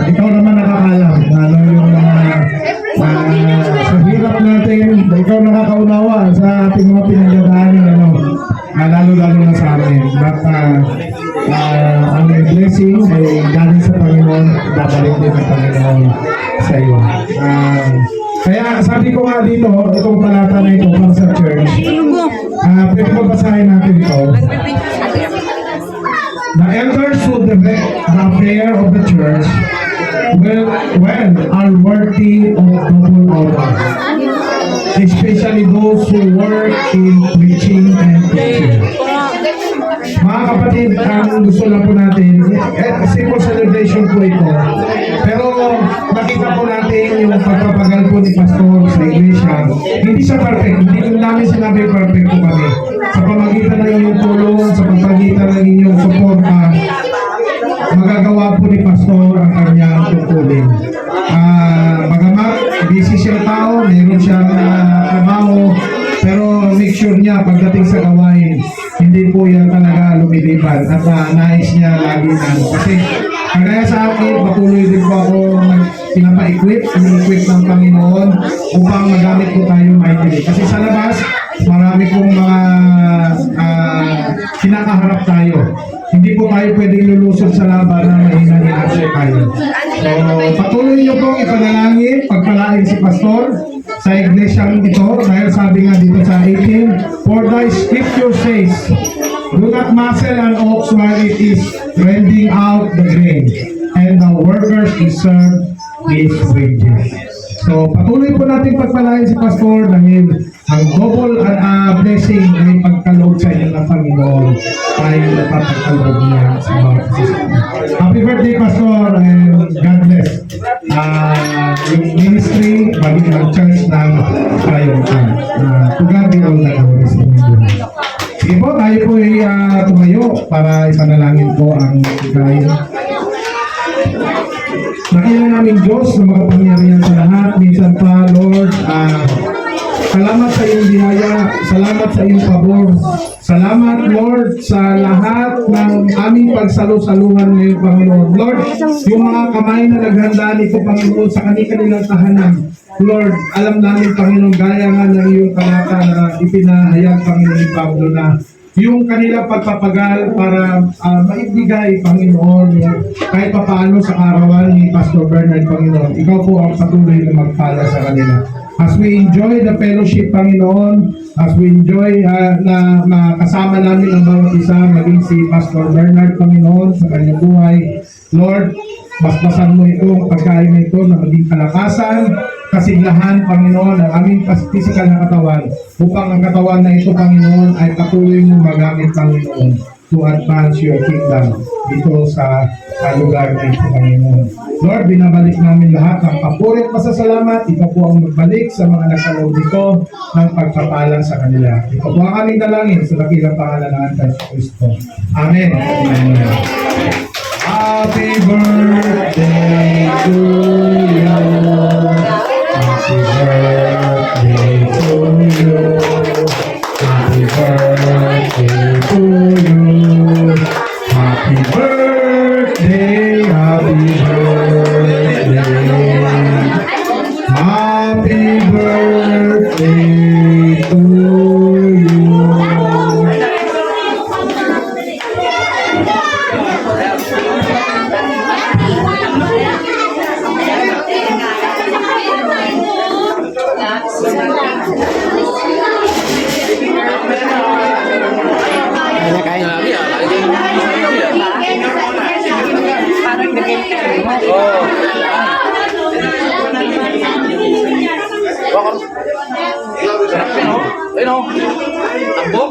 Ikaw naman nakakalam ano yung sa hirap natin, ikaw nakakaunawa sa ating mga pinagdadaanan, lalo-lalo na sa amin. But ang blessing ay galing sa Panginoon, babalik din ng Panginoon sa iyo. Kaya sabi ko nga dito, itong talata na ito para sa church, pwede mo basahin natin ito. The elders who direct the affair of the church are worthy of double honor, especially those who work in preaching and teaching. Mga kapatid, ang gusto lang po natin, simple celebration po ito, pero nakita po natin yung pagpapagal po ni Pastor sa iglesia. Hindi siya perfect, hindi namin sinabi perfect po kami. Sa pamagitan ng inyong tulong, sa pamagitan ng inyong suporta, magagawa po ni Pastor ang kanyang tungkulin. Bagamat busy siyang tao, meron siyang trabaho, pero make sure niya pagdating sa gawain, hindi po yan talaga lumilipan at nais niya lagi na. Kasi kagaya sa akin, patuloy din po ako pinapa-equip ng Panginoon upang magamit po tayo mightily. Kasi sa labas, marami pong mga kinakaharap tayo. Hindi po tayo pwedeng lulusot sa laban na mahina-hina tayo. So, patuloy niyo pong ipanalangin, pagpalain si Pastor sa iglesyang ito, dahil sabi nga dito sa 18, "For thy scripture says, do not muzzle an ox while it is rending out the grain, and the workers deserve his wages." So, patuloy po natin pagpalain si Pastor dahil ang double blessing ay pagkaloob sa inyo ng Panginoon ay napapagkaloob niya sa bawat isa. Happy birthday, Pastor, and God bless. Yung ministry, balik ang church ng Triumphant. To God be all the glory sa inyo. Sige po, tayo po ay tumayo para ipanalangin po ang gayon. Nakita namin Diyos na makapangyarihan sa lahat. Minsan pa, Lord, salamat sa iyong biyaya, salamat sa iyong pabor. Salamat, Lord, sa lahat ng aming pagsalu-saluhan ngayon, Panginoon. Lord, yung mga kamay na naghanda nito, Panginoon, sa kanilang tahanan. Lord, alam namin, Panginoon, gaya nga ng iyong talata na ipinahayag, Panginoon, ni Pablo, na yung kanilang pagpapagal para maibigay, Panginoon, kahit papaano sa karawan ni Pastor Bernard, Panginoon. Ikaw po ang patuloy na magpala sa kanila. As we enjoy the fellowship, Panginoon, as we enjoy na makasama namin ang bawat isa, maging si Pastor Bernard, Panginoon, sa kanyang buhay, Lord, basbasan mo itong pagkain na ito na maging kalakasan, kasiglahan, Panginoon, ang aming physical na katawan, upang ang katawan na ito, Panginoon, ay patuloy mong magamit, Panginoon, to advance your kingdom dito sa lugar na ito, Panginoon. Lord, binabalik namin lahat ng papuri at pasasalamat. Ikaw po ang magbalik sa mga nagkaloob dito ng pagpapalang sa kanila. Ikaw po ang aming dalangin sa dakilang pangalan ng Antas Kristo. Amen. Amen. Happy birthday to you. Happy birthday to you. Happy birthday to you. Happy birthday, happy birthday. Happy birthday to you. Ayun o. Tambok?